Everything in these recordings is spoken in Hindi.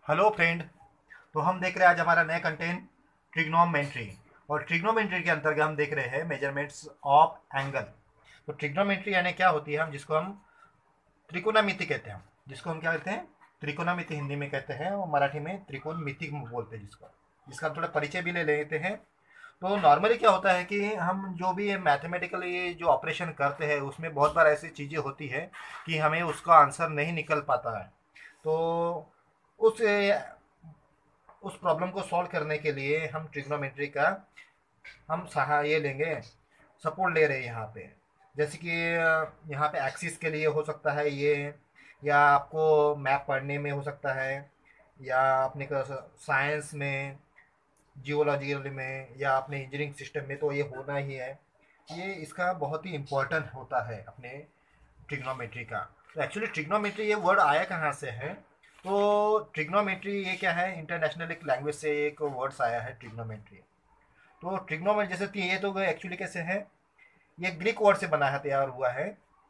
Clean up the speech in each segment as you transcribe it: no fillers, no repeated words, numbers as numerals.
Hello friend. तो हम देख रहे हैं आज हमारा नया कंटेंट ट्रिग्नोमेट्री। और ट्रिग्नोमेट्री के अंतर्गत हम देख रहे हैं मेजरमेंट्स ऑफ एंगल। तो ट्रिग्नोमेट्री यानी क्या होती है, हम जिसको हम त्रिकोणमिति कहते हैं, जिसको हम क्या कहते हैं, त्रिकोणमिति हिंदी में कहते हैं और मराठी में त्रिकोणमिति बोलते हैं जिसको, जिसका हम थोड़ा परिचय भी ले लेते हैं। तो नॉर्मली क्या होता है कि हम जो भी मैथमेटिकली जो ऑपरेशन करते हैं उसमें बहुत बार ऐसी चीज़ें होती है कि हमें उसका आंसर नहीं निकल पाता है। तो उस उस प्रॉब्लम को सॉल्व करने के लिए हम ट्रिग्नोमेट्री का हम सहाय लेंगे, सपोर्ट ले रहे हैं यहाँ पे। जैसे कि यहाँ पे एक्सिस के लिए हो सकता है ये, या आपको मैप पढ़ने में हो सकता है, या अपने साइंस में, जियोलॉजी में, या अपने इंजीनियरिंग सिस्टम में तो ये होना ही है। ये इसका बहुत ही इम्पोर्टेंट होता है अपने ट्रिग्नोमेट्री का। तो एक्चुअली ट्रिग्नोमेट्री ये वर्ड आया कहाँ से है? तो ट्रिग्नोमेट्री ये क्या है, इंटरनेशनल एक लैंग्वेज से एक वर्ड्स आया है ट्रिग्नोमेट्री। तो ट्रिग्नोमेट्री जैसे ये तो एक्चुअली कैसे है, ये ग्रीक वर्ड से बना है, तैयार हुआ है।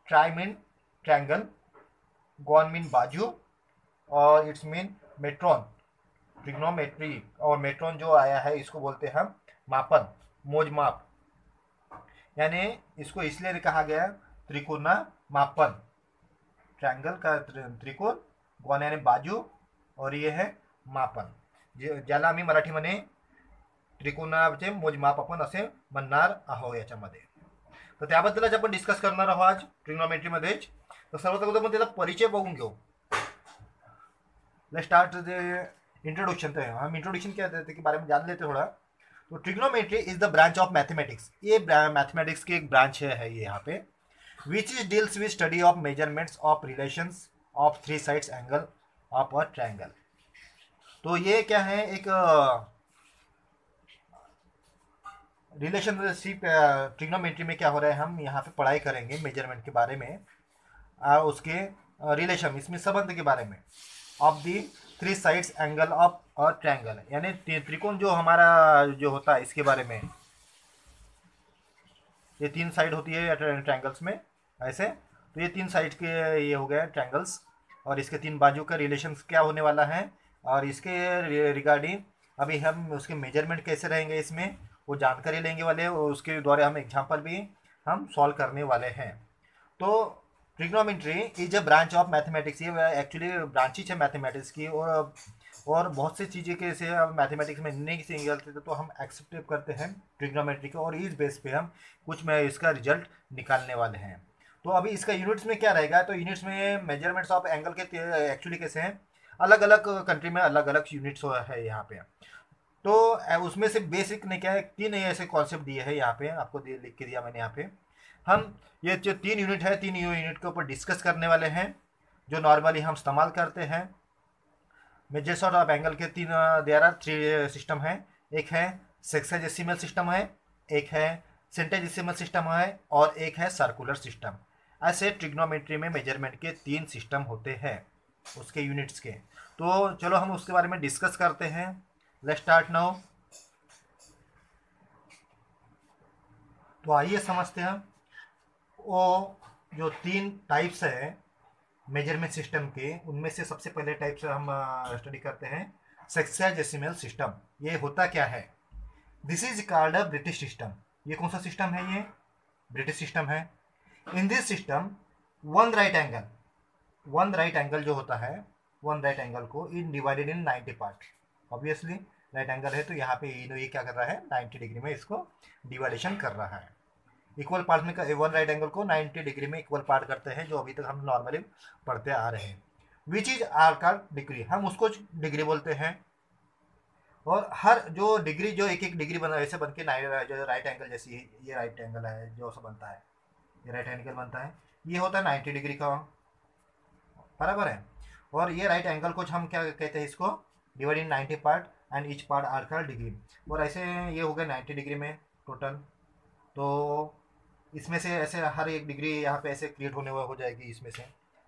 Try mean triangle, gone mean बाजू, और इट्स मीन मेट्रॉन। ट्रिग्नोमेट्री और मेट्रॉन जो आया है इसको बोलते हैं हम मापन, मोज माप। यानी इसको इसलिए कहा गया त्रिकोणा मापन। ट्रायंगल का त्रिकोण, गॉन यानी बाजू, और ये है मापन, ज्याला आम्ही मराठीमध्ये त्रिकोणाचे मोजमाप आपण असे म्हणणार आहोत याच्यामध्ये. तर त्याबद्दलच आपण डिस्कस करणार आहोत आज ट्रिग्नोमेट्रीमध्येच. तर सर्वात अगोदर आपण त्याचा परिचय बघून घेऊ. Let's start the introduction. तो हम इंट्रोडक्शन क्या के बारे में जान लेते थोड़ा. तो trigonometry is the branch of mathematics. ये मैथमेटिक्स की एक ब्रांच है ये यहाँ पे, which is deals with study of measurements of relations of three sides angle of a triangle. तो ये क्या है, एक रिलेशनशिप ट्रिग्नोमेट्री में क्या हो रहा है, हम यहाँ पे पढ़ाई करेंगे मेजरमेंट के बारे में, उसके रिलेशन, इसमें संबंध के बारे में, of the three sides angle of a triangle, यानी त्रिकोण जो हमारा जो होता है इसके बारे में। ये तीन साइड होती है ट्रायंगल्स में ऐसे, तो ये तीन साइड के ये हो गए ट्रायंगल्स, और इसके तीन बाजू का रिलेशन क्या होने वाला है, और इसके रिगार्डिंग अभी हम उसके मेजरमेंट कैसे रहेंगे इसमें वो जानकारी लेंगे वाले, और उसके द्वारा हम एग्जाम्पल भी हम सॉल्व करने वाले हैं। तो trigonometry is a branch of mathematics, ये एक्चुअली ब्रांचेज है मैथमेटिक्स की, और बहुत सी चीज़ें के से मैथमेटिक्स में नहीं से निकलते थे तो हम एक्सेप्ट करते हैं ट्रिग्नोमेट्री को, और इस बेस पे हम कुछ में इसका रिजल्ट निकालने वाले हैं। तो अभी इसका यूनिट्स में क्या रहेगा, तो यूनिट्स में मेजरमेंट्स ऑफ एंगल के एक्चुअली कैसे हैं, अलग अलग कंट्री में अलग अलग यूनिट्स है यहाँ पे। तो उसमें से बेसिक ने क्या है, तीन ऐसे कॉन्सेप्ट दिए हैं यहाँ पे, आपको लिख के दिया मैंने यहाँ पे। हम ये जो तीन यूनिट है, तीन यूनिट के ऊपर डिस्कस करने वाले हैं, जो नॉर्मली हम इस्तेमाल करते हैं। मेजर्स ऑफ एंगल के तीन देयर आर थ्री सिस्टम है। एक है सेक्साडेसिमल सिस्टम है, एक है सेंटेडेसिमल सिस्टम है, और एक है सर्कुलर सिस्टम। ऐसे ट्रिग्नोमेट्री में मेजरमेंट के तीन सिस्टम होते हैं उसके यूनिट्स के। तो चलो हम उसके बारे में डिस्कस करते हैं। Let's start now. तो आइए समझते हैं वो जो तीन टाइप्स है मेजरमेंट सिस्टम के, उनमें से सबसे पहले टाइप से हम स्टडी करते हैं सेक्साडेसिमल सिस्टम। ये होता क्या है, this is called a British system. ये कौन सा सिस्टम है, ये ब्रिटिश सिस्टम है। In this system one right angle जो होता है, वन राइट एंगल को इन divided in 90 part. Obviously right angle है तो यहाँ पे ये क्या कर रहा है, 90 डिग्री में इसको डिवाइडेशन कर रहा है। इक्वल पार्ट में वन राइट एंगल को 90 डिग्री में इक्वल पार्ट करते हैं, जो अभी तक हम नॉर्मली पढ़ते आ रहे हैं। विच इज आर का डिग्री, हम उसको डिग्री बोलते हैं। और हर जो डिग्री, जो एक एक डिग्री बना ऐसे बन के जो राइट एंगल जैसी ये राइट एंगल है जो सब बनता है, ये राइट एंगल बनता है, ये होता है 90 डिग्री का, बराबर है। और ये राइट एंगल को हम क्या कहते हैं, इसको divide in 90 part and each part are का डिग्री। और ऐसे ये हो गया 90 डिग्री में टोटल। तो इसमें से ऐसे हर एक डिग्री यहाँ पे ऐसे क्रिएट होने हो जाएगी, इसमें से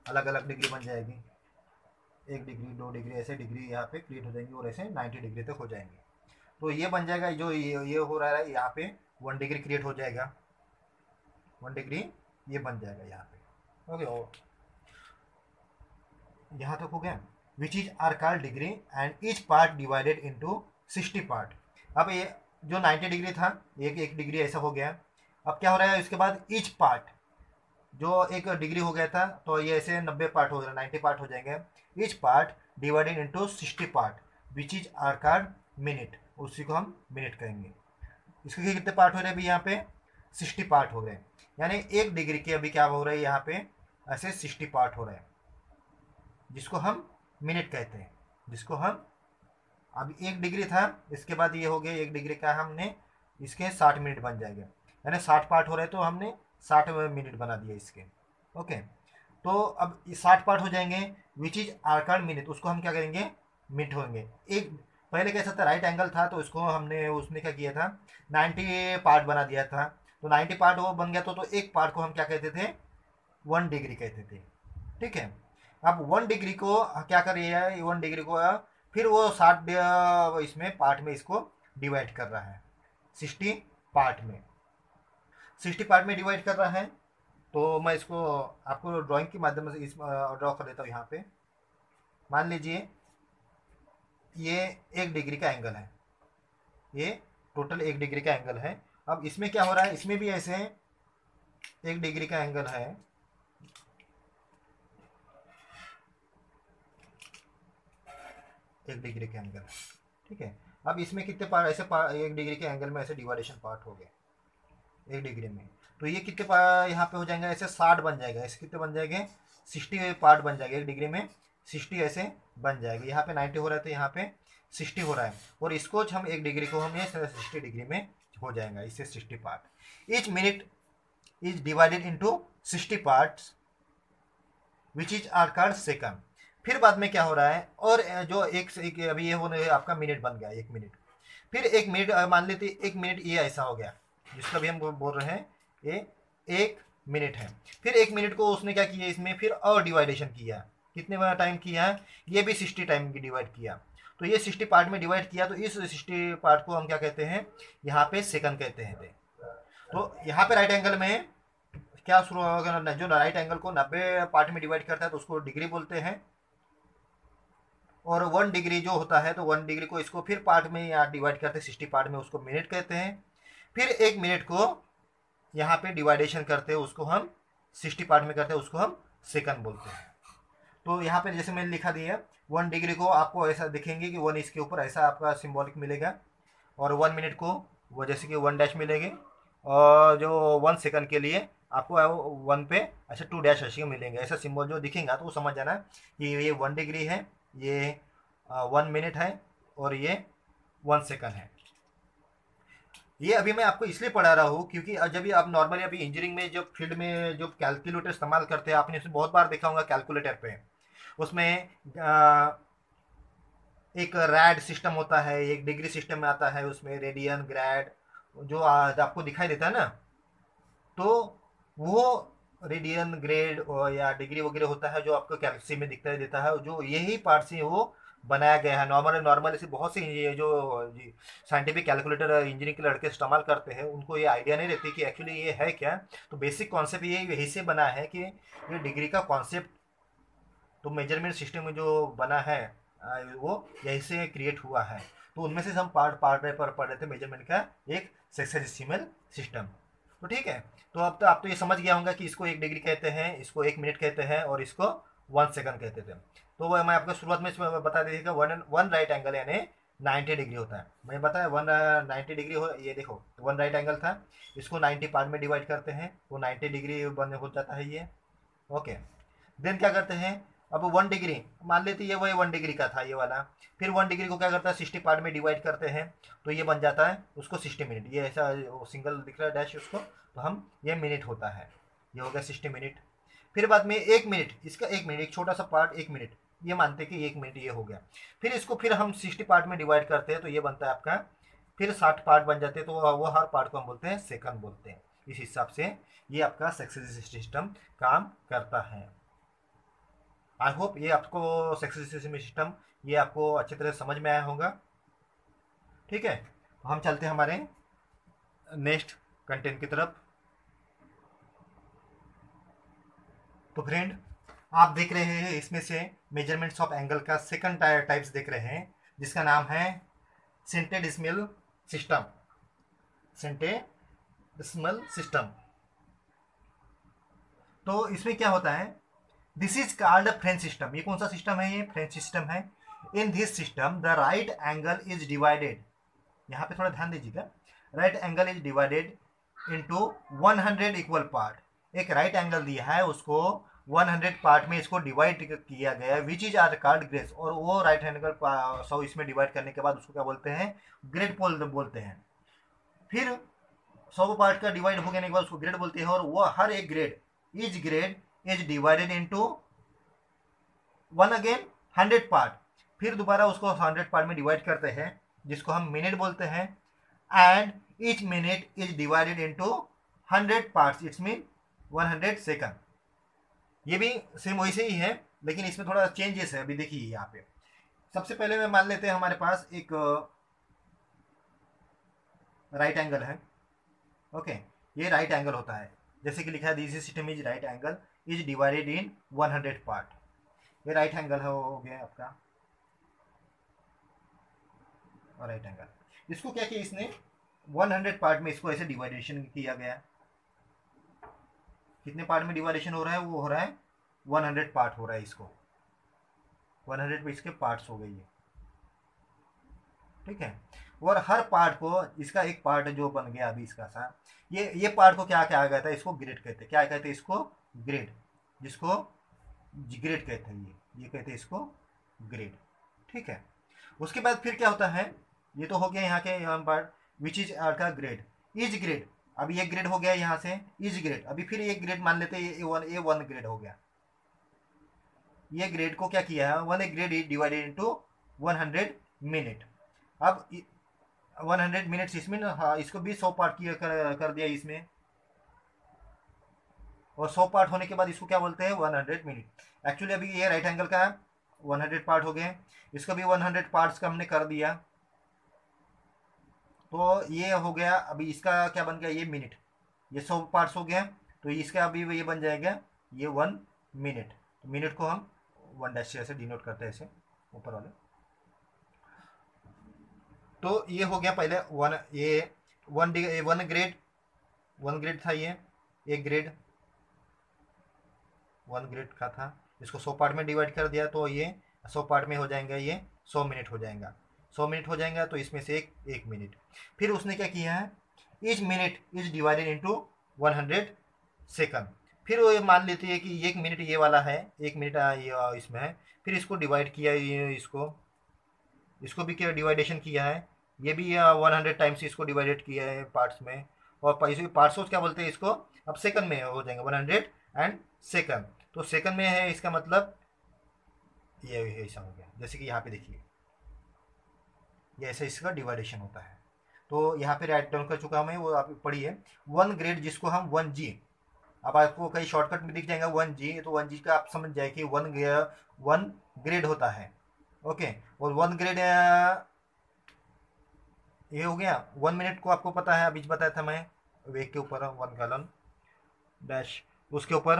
अलग अलग डिग्री बन जाएगी, एक डिग्री दो डिग्री ऐसे डिग्री यहाँ पे क्रिएट हो जाएंगी, और ऐसे 90 डिग्री तक हो जाएंगे। तो ये बन जाएगा, जो ये हो रहा है यहाँ पे 1 डिग्री क्रिएट हो जाएगा, 1 डिग्री ये बन जाएगा यहाँ पे। ओके, यहाँ तक हो गया। Which is are called degree and each part divided into 60 part. अब ये जो 90 डिग्री था एक डिग्री ऐसा हो गया। अब क्या हो रहा है इसके बाद ईच पार्ट जो एक डिग्री हो गया था तो ये ऐसे 90 पार्ट हो गया 90 पार्ट हो जाएंगे। Each part divided into 60 part which is are called minute, उसी को हम मिनट कहेंगे। इसके कितने पार्ट हो रहे हैं अभी यहाँ पे 60 पार्ट हो रहे हैं, यानी एक डिग्री के अभी क्या हो रहा है यहाँ पे ऐसे 60 पार्ट हो रहे हैं जिसको हम मिनट कहते हैं। जिसको हम अब एक डिग्री था इसके बाद ये हो गया एक डिग्री का हमने इसके 60 मिनट बन जाएंगे, यानी 60 पार्ट हो रहे तो हमने 60 मिनट बना दिए इसके। ओके, तो अब 60 पार्ट हो जाएंगे विच इज आर मिनट, उसको हम क्या करेंगे मिनट होंगे। एक पहले कैसा था राइट एंगल था तो इसको हमने उसने क्या किया था 90 पार्ट बना दिया था, तो 90 पार्ट वो बन गया तो एक पार्ट को हम क्या कहते थे 1 डिग्री कहते थे। ठीक है, अब 1 डिग्री को क्या कर रही है 1 डिग्री को फिर वो 60 इसमें पार्ट में इसको डिवाइड कर रहा है 60 पार्ट में 60 पार्ट में डिवाइड कर रहा है। तो मैं इसको आपको ड्राइंग के माध्यम से इस ड्रॉ कर देता हूँ। यहाँ पे मान लीजिए ये 1 डिग्री का एंगल है, ये टोटल 1 डिग्री का एंगल है। अब इसमें क्या हो रहा है इसमें भी ऐसे 1 डिग्री का एंगल है, एक डिग्री के एंगल। ठीक है, अब इसमें कितने पार्ट ऐसे 1 डिग्री के एंगल में ऐसे डिवाइडेशन पार्ट हो गए 1 डिग्री में, तो ये कितने यहाँ पे हो जाएंगे ऐसे 60 बन जाएगा। ऐसे कितने बन जाएंगे 60 पार्ट बन जाएगा 1 डिग्री में 60 ऐसे बन जाएगा। यहाँ पे 90 हो रहा है तो यहाँ पे 60 हो रहा है, और इसको हम 1 डिग्री को हम ये 60 डिग्री में हो जाएगा इससे 60 part. Each minute is divided into 60 parts which is are called second. फिर बाद में क्या हो रहा है और जो एक अभी ये होने आपका मिनट बन गया 1 मिनट। फिर 1 मिनट मान लेते 1 मिनट ये ऐसा हो गया जिसका भी हम बोल रहे हैं ये 1 मिनट है। फिर 1 मिनट को उसने क्या किया इसमें फिर और डिवाइडेशन किया, कितने टाइम किया ये भी 60 टाइम की डिवाइड किया। तो ये 60 पार्ट में डिवाइड किया, तो इस 60 पार्ट को हम क्या कहते हैं यहाँ पे सेकंड कहते हैं। तो यहाँ पे राइट एंगल में क्या शुरू होगा जो राइट एंगल को 90 पार्ट में डिवाइड करता है तो उसको डिग्री बोलते हैं, और 1 डिग्री जो होता है तो 1 डिग्री को इसको फिर पार्ट में यहाँ डिवाइड करते हैं 60 पार्ट में, उसको मिनट कहते हैं। फिर 1 मिनट को यहाँ पे डिवाइडेशन करते हैं उसको हम 60 पार्ट में करते हैं उसको हम सेकंड बोलते हैं। तो यहाँ पे जैसे मैंने लिखा दिया 1 डिग्री को आपको ऐसा दिखेंगे कि 1 इसके ऊपर ऐसा आपका सिम्बॉलिक मिलेगा, और 1 मिनट को वो जैसे कि 1 डैश मिलेंगे, और जो 1 सेकंड के लिए आपको 1 पे अच्छा 2 डैश ऐसे मिलेंगे। ऐसा सिंबल जो दिखेगा तो वो समझ जाना कि ये 1 डिग्री है, ये 1 मिनट है, और ये 1 सेकंड है। ये अभी मैं आपको इसलिए पढ़ा रहा हूँ क्योंकि जब भी आप नॉर्मली अभी इंजीनियरिंग में जो फील्ड में जो कैलकुलेटर इस्तेमाल करते हैं आपने बहुत बार देखा होगा कैलकुलेटर पे, उसमें एक रैड सिस्टम होता है, एक डिग्री सिस्टम में आता है, उसमें रेडियन ग्रेड जो आपको दिखाई देता है ना, तो वो रेडियन ग्रेड या डिग्री वगैरह होता है जो आपको कैलसी में दिखता देता है, जो यही पार्ट से वो बनाया गया है। नॉर्मल ऐसे बहुत से ये जो साइंटिफिक कैलकुलेटर इंजीनियरिंग के लड़के इस्तेमाल करते हैं उनको ये आइडिया नहीं रहती कि एक्चुअली ये है क्या। तो बेसिक कॉन्सेप्ट ये यही से बना है कि ये डिग्री का कॉन्सेप्ट तो मेजरमेंट सिस्टम में जो बना है वो यही से क्रिएट हुआ है। तो उनमें से हम पार्ट पर पढ़ रहे थे मेजरमेंट का एक सेक्सेसिमल सिस्टम। तो ठीक है, तो अब तो आप तो ये समझ गया होंगे कि इसको 1 डिग्री कहते हैं, इसको 1 मिनट कहते हैं, और इसको 1 सेकंड कहते थे। तो वो मैं आपको शुरुआत में बता दी थी कि वन राइट एंगल यानी 90 डिग्री होता है। मैंने बताया 90 डिग्री हो, ये देखो 1 राइट एंगल था, इसको 90 पार्ट में डिवाइड करते हैं वो 90 डिग्री बन हो जाता है ये। ओके, देन क्या करते हैं अब 1 डिग्री मान लेते ये वही 1 डिग्री का था ये वाला, फिर 1 डिग्री को क्या करता है 60 पार्ट में डिवाइड करते हैं तो ये बन जाता है उसको 60 मिनट। ये ऐसा सिंगल दिख रहा है डैश उसको, तो हम ये मिनट होता है, ये हो गया 60 मिनट। फिर बाद में 1 मिनट, इसका 1 मिनट एक छोटा सा पार्ट 1 मिनट, ये मानते हैं कि 1 मिनट ये हो गया। फिर इसको फिर हम 60 पार्ट में डिवाइड करते हैं तो ये बनता है आपका फिर 60 पार्ट बन जाते हैं, तो वो हर पार्ट को हम बोलते हैं सेकंड बोलते हैं। इस हिसाब से ये आपका सक्सेसिव सिस्टम काम करता है। आई होप ये आपको सक्सेसिव सिस्टम ये आपको अच्छी तरह समझ में आया होगा। ठीक है, तो हम चलते हैं हमारे नेक्स्ट कंटेंट की तरफ। तो फ्रेंड आप देख रहे हैं इसमें से मेजरमेंट्स ऑफ एंगल का सेकंड टाइप्स देख रहे हैं, जिसका नाम है सेंटेडेसिमल सिस्टम। सेंटेडेसिमल सिस्टम। तो इसमें क्या होता है, this is called French system. ये कौन सा सिस्टम है, ये फ्रेंच सिस्टम है। In this system the right angle is divided, यहाँ पे थोड़ा ध्यान दीजिएगा, right angle is divided into 100 equal part. एक राइट एंगल दिया है, उसको 100 पार्ट में इसको डिवाइड किया गया है, which is are called grades. और वो राइट एंगल 100 इसमें डिवाइड करने के बाद उसको क्या बोलते हैं, ग्रेड बोलते हैं। फिर 100 पार्ट का डिवाइड हो जाने के बाद उसको ग्रेड बोलते हैं। और वो हर एक grade is divided into one again 100 part. फिर दोबारा उसको 100 पार्ट में डिवाइड करते हैं, जिसको हम मिनट बोलते हैं। And each minute is divided into 100 parts, it's mean 100 second. ये भी सेम वैसे ही है, लेकिन इसमें थोड़ा चेंजेस है। अभी देखिए यहाँ पे सबसे पहले में मान लेते हैं हमारे पास एक राइट एंगल है। ओके, ये राइट एंगल होता है, जैसे कि लिखा है this system is right angle is divided in 100 part. ये राइट एंगल है, हो गया आपका राइट एंगल। इसको क्या किया इसने, 100 पार्ट में इसको ऐसे डिवाइडेशन किया गया। कितने पार्ट में डिवाइडेशन हो रहा है, वो हो रहा है 100 पार्ट हो रहा है। इसको 100 पे इसके पार्ट्स हो गई है, ठीक है। और हर पार्ट को, इसका एक पार्ट जो बन गया अभी इसका सा, ये पार्ट को क्या क्या आ गया था, इसको ग्रेड कहते हैं। क्या कहते हैं इसको, ग्रेड, जिसको ग्रेड कहते हैं। ये कहते हैं इसको ग्रेड, ठीक है। उसके बाद फिर क्या होता है, ये तो हो गया यहाँ के पार्ट, विच इज का ग्रेड, इज ग्रेड। अभी ये ग्रेड हो गया यहाँ से, इज ग्रेड। अभी फिर एक ग्रेड मान लेते हैं, ये वन ग्रेड हो गया। ये ग्रेड को क्या किया है, one grade is divided into 100 minute. अब 100 मिनट्स इसमें, हाँ, इसको भी 100 पार्ट किया कर दिया इसमें। और 100 पार्ट होने के बाद इसको क्या बोलते हैं, 100 मिनट। एक्चुअली अभी ये राइट एंगल का 100 पार्ट हो गए, इसको भी 100 पार्ट्स का हमने कर दिया। तो ये हो गया। अभी इसका क्या बन गया, ये मिनट, ये 100 पार्ट्स हो गया। तो इसका अभी ये बन जाएगा ये 1 मिनट। तो मिनट को हम 1 डैश से ऐसे डिनोट करते हैं, ऐसे ऊपर वाले। तो ये हो गया पहले वन ग्रेड था, ये एक ग्रेड 1 ग्रेड का था। इसको 100 पार्ट में डिवाइड कर दिया, तो ये 100 पार्ट में हो जाएगा, ये 100 मिनट हो जाएगा। 100 मिनट हो जाएगा, तो इसमें से एक मिनट। फिर उसने क्या किया है, each minute is divided into 100 second. फिर वो मान लेते हैं कि 1 मिनट ये वाला है, 1 मिनट ये इसमें है। फिर इसको डिवाइड किया, ये इसको भी क्या डिवाइडेशन किया है, ये भी 100 टाइम्स इसको डिवाइडेड किया है पार्ट्स में। और पार्ट्स क्या बोलते हैं इसको, अब सेकंड में हो जाएंगे 100 एंड सेकंड। तो सेकंड में है, इसका मतलब ये ऐसा हो गया। जैसे कि यहाँ पे देखिए, ये ऐसा इसका डिवाइडेशन होता है। तो यहाँ पे राइट डाउन कर चुका हूँ मैं, वो आप पढ़िए। 1 ग्रेड जिसको हम 1G, अब आपको कहीं शॉर्टकट में दिख जाएगा 1G, तो 1G का आप समझ जाए कि 1 ग्रेड होता है। ओके, और 1 ग्रेड ये हो गया। 1 मिनट को आपको पता है, अभी बताया था मैं, वेग के ऊपर 1 गैलन डैश, उसके ऊपर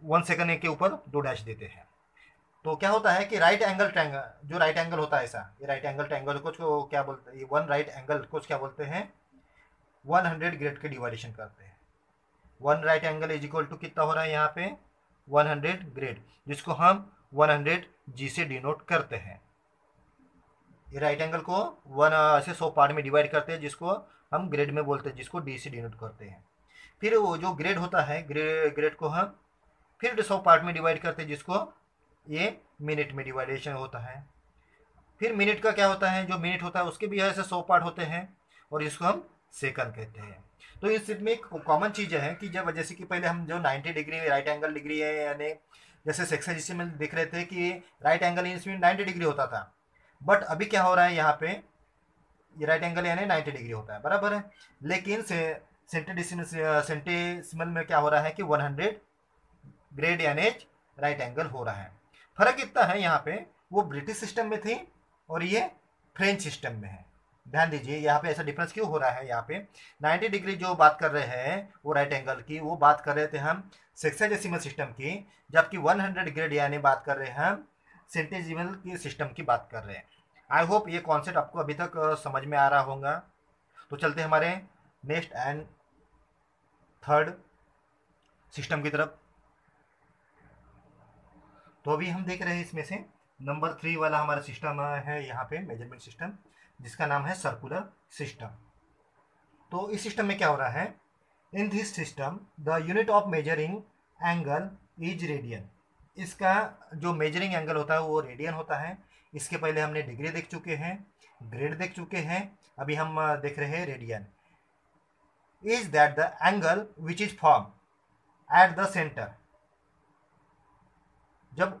1 सेकंड के ऊपर 2 डैश देते हैं। तो क्या होता है कि राइट एंगल ट्रायंगल, जो राइट एंगल होता है ऐसा, ये राइट एंगल ट्रायंगल को क्या बोलते हैं, ये 1 राइट एंगल को क्या बोलते हैं, 100 ग्रेड के डिवाइडेशन करते हैं। 1 right angle is equal to कितना हो रहा है यहाँ पे, 100 ग्रेड, जिसको हम 100G से डिनोट करते हैं। ये राइट एंगल को 1 ऐसे 100 पार्ट में डिवाइड करते हैं, जिसको हम ग्रेड में बोलते हैं, जिसको D से डिनोट करते हैं। फिर वो जो ग्रेड होता है, ग्रेड को हम फिर 100 पार्ट में डिवाइड करते हैं, जिसको ये मिनट में डिवाइडेशन होता है। फिर मिनट का क्या होता है, जो मिनट होता है उसके भी ऐसे 100 पार्ट होते हैं, और इसको हम सेकंड कहते हैं। तो इसमें एक कॉमन चीज़ है कि जब जैसे कि पहले हम जो 90 डिग्री राइट एंगल डिग्री है, यानी जैसे सेक्शन जिससे में देख रहे थे कि राइट एंगल इसमें 90 डिग्री होता था। बट अभी क्या हो रहा है यहाँ पे, ये राइट एंगल यानी 90 डिग्री होता है, बराबर है। लेकिन सेंटेसिमल में क्या हो रहा है कि 100 ग्रेड यानी राइट एंगल हो रहा है। फर्क इतना है यहाँ पे, वो ब्रिटिश सिस्टम में थी और ये फ्रेंच सिस्टम में है। ध्यान दीजिए यहाँ पे ऐसा डिफरेंस क्यों हो रहा है। यहाँ पे 90 डिग्री जो बात कर रहे हैं वो राइट एंगल की, वो बात कर रहे थे हम सेक्साडेसिमल सिस्टम की, जबकि 100 डिग्री यानी बात कर रहे हैं हम सेंटेसिमल की सिस्टम की बात कर रहे हैं। आई होप ये कॉन्सेप्ट आपको अभी तक समझ में आ रहा होगा। तो चलते हैं हमारे नेक्स्ट एंड थर्ड सिस्टम की तरफ। तो अभी हम देख रहे हैं इसमें से नंबर 3 वाला हमारा सिस्टम है यहाँ पे मेजरमेंट सिस्टम, जिसका नाम है सर्कुलर सिस्टम। तो इस सिस्टम में क्या हो रहा है, in this system the unit of measuring angle is radian. इसका जो मेजरिंग एंगल होता है वो रेडियन होता है। इसके पहले हमने डिग्री देख चुके हैं, ग्रेड देख चुके हैं, अभी हम देख रहे हैं radian. Is that the angle which is form at the centre. जब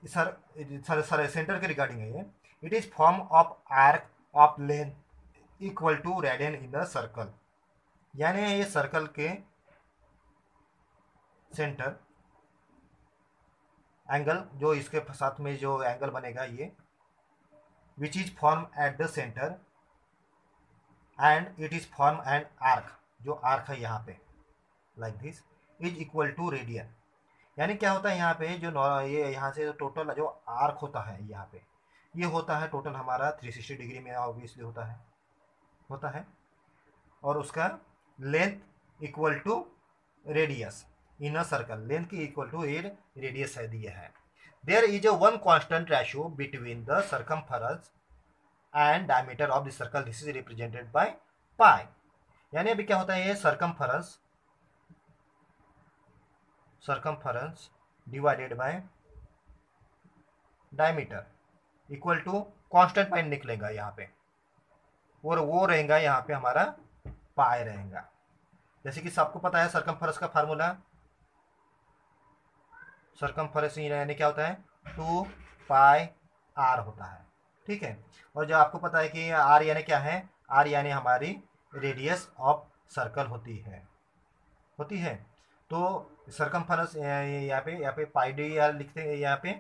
सर सेंटर के रिगार्डिंग है ये, it is form of arc of length equal to radian in the circle. यानी ये सर्कल के सेंटर एंगल जो इसके साथ में जो एंगल बनेगा ये, which is form at the centre and it is form an arc, जो आर्क है यहाँ पे like this, is equal to radian. यानी क्या होता है यहाँ पे जो ये यहाँ से टोटल जो आर्क होता है यहाँ पे, ये होता है टोटल हमारा 360 डिग्री में ऑब्वियसली होता है और उसका length equal to radius in a circle, length की इक्वल टू रेडियस है दिया है। There is a one constant ratio between the circumference and diameter of the circle, this is represented by pi. यानी अभी क्या होता है, ये circumference divided by diameter equal to constant pi निकलेगा यहाँ पे, और वो रहेगा यहाँ पे हमारा पाई रहेगा। जैसे कि सबको पता है सर्कमफेरेंस का फार्मूला, सर्कमफेरेंस यानी क्या होता है 2 पाई आर होता है, ठीक है। और जो आपको पता है कि आर यानी क्या है, आर यानी हमारी रेडियस ऑफ सर्कल होती है। तो सर्कमफेरेंस यहाँ पे पाई डी आर लिखते हैं यहाँ पे,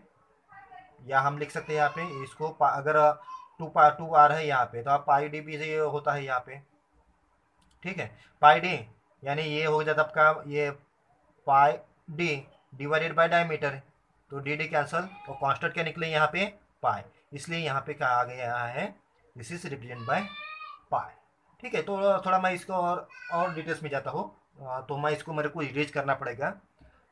या हम लिख सकते हैं यहाँ पे इसको अगर 2 आर है यहाँ पे तो आप पाई डी भी होता है यहाँ पे, ठीक है। पाई डी यानी ये हो जाता आपका ये पाई डी डिवाइडेड बाय डायमीटर, तो डी डी कैंसल और कांस्टेंट क्या निकले यहाँ पे पाई, इसलिए यहाँ पे क्या आ गया है, this is represent by pi, ठीक है। तो थोड़ा मैं इसको और डिटेल्स में जाता हूँ, तो मैं इसको मेरे को इरेज करना पड़ेगा,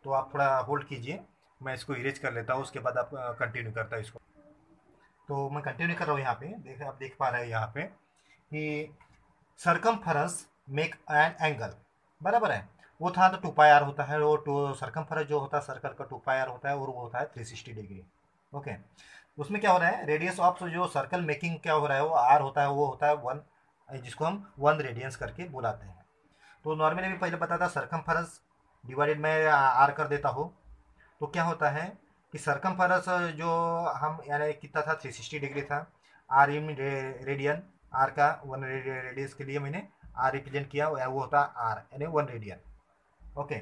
तो आप थोड़ा होल्ड कीजिए, मैं इसको इरेज कर लेता हूँ, उसके बाद आप कंटिन्यू करता है इसको। तो मैं कंटिन्यू कर रहा हूँ यहाँ पे, आप देख पा रहे हैं यहाँ पे कि सर्कमफेरेंस मेक एन एंगल, बराबर है। वो था तो 2 पाई आर होता है, वो सर्कमफेरेंस जो होता है सर्कल का 2 पाई आर होता है, और वो होता है 360 डिग्री, ओके। उसमें क्या हो रहा है, रेडियस ऑफ जो सर्कल मेकिंग क्या हो रहा है वो आर होता है, वो होता है 1, जिसको हम 1 रेडियंस करके बुलाते हैं। तो नॉर्मली भी पहले पता था सर्कमफेरेंस डिवाइडेड में आर कर देता हूँ, तो क्या होता है कि सर्कमफेरेंस जो हम यानी कितना था 360 डिग्री था, आर इन रेडियन, आर का 1 रेडियस के लिए मैंने आर रिप्रेजेंट किया, वो होता है आर यानी 1 रेडियन, ओके।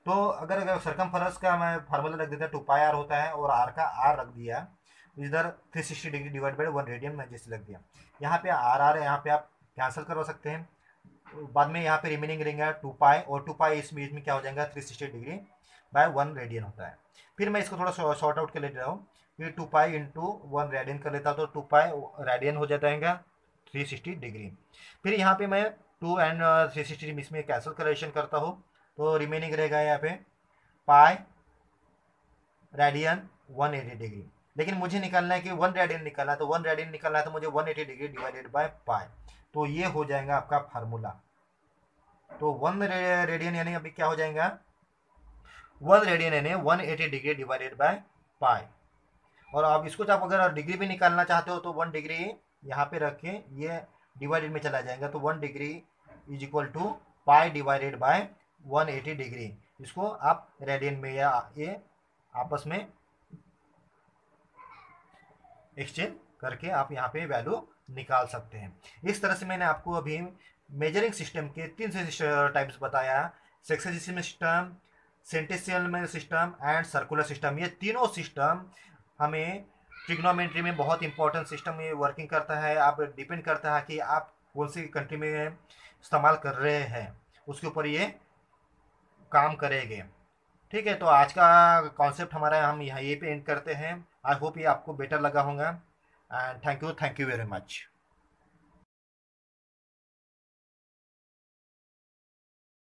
तो अगर सर्कमफेरेंस का मैं फार्मूला रख देता 2 पाई आर होता है और आर का आर रख दिया, इधर 360 डिग्री डिवाइड बाई 1 रेडियन मैं जैसे लग दिया, यहाँ पे आर यहाँ पे आप कैंसिल करवा सकते हैं, बाद में यहाँ पे रिमेनिंग रहेगा 2 पाई, और 2 पाई इस बीच में क्या हो जाएगा 360 डिग्री बाय 1 रेडियन होता है। फिर मैं इसको थोड़ा शॉर्ट आउट कर ले रहा हूँ, फिर 2 पाई इंटू 1 रेडियन कर लेता हूँ, तो 2 पाई रेडियन हो जाएगा 360 डिग्री। फिर यहाँ पे मैं 2 एंड 360 इसमें कैंसिल करेक्शन करता हूँ, तो रिमेनिंग रहेगा यहाँ पे पाई रेडियन 180 डिग्री। लेकिन मुझे निकालना है कि 1 रेडियन निकालना है, तो 1 रेडियन निकालना है तो मुझे 180 डिग्री डिवाइडेड बाय पाई, तो ये हो जाएगा आपका फार्मूला। तो 1 रेडियन यानी अभी क्या हो जाएगा, 1 रेडियन यानी 180 डिग्री डिवाइडेड बाय पाई। और आप इसको आप अगर डिग्री भी निकालना चाहते हो तो 1 डिग्री यहाँ पे रख के ये डिवाइडेड में चला जाएगा, तो 1 degree is equal to pi divided by 180 degree. इसको आप रेडियन में या ये आपस में एक्सचेंज करके आप यहाँ पे वैल्यू निकाल सकते हैं। इस तरह से मैंने आपको अभी मेजरिंग सिस्टम के 3 टाइप्स बताया, sexagesimal system, centesimal system and circular system. ये तीनों सिस्टम हमें ट्रिग्नोमेट्री में बहुत इंपॉर्टेंट सिस्टम ये वर्किंग करता है। आप डिपेंड करता है कि आप कौन सी कंट्री में इस्तेमाल कर रहे हैं, उसके ऊपर ये काम करेंगे, ठीक है, तो आज का कॉन्सेप्ट हमारा हम यहाँ ये पे एंड करते हैं। आई होप ये आपको बेटर लगा होगा। And thank you very much.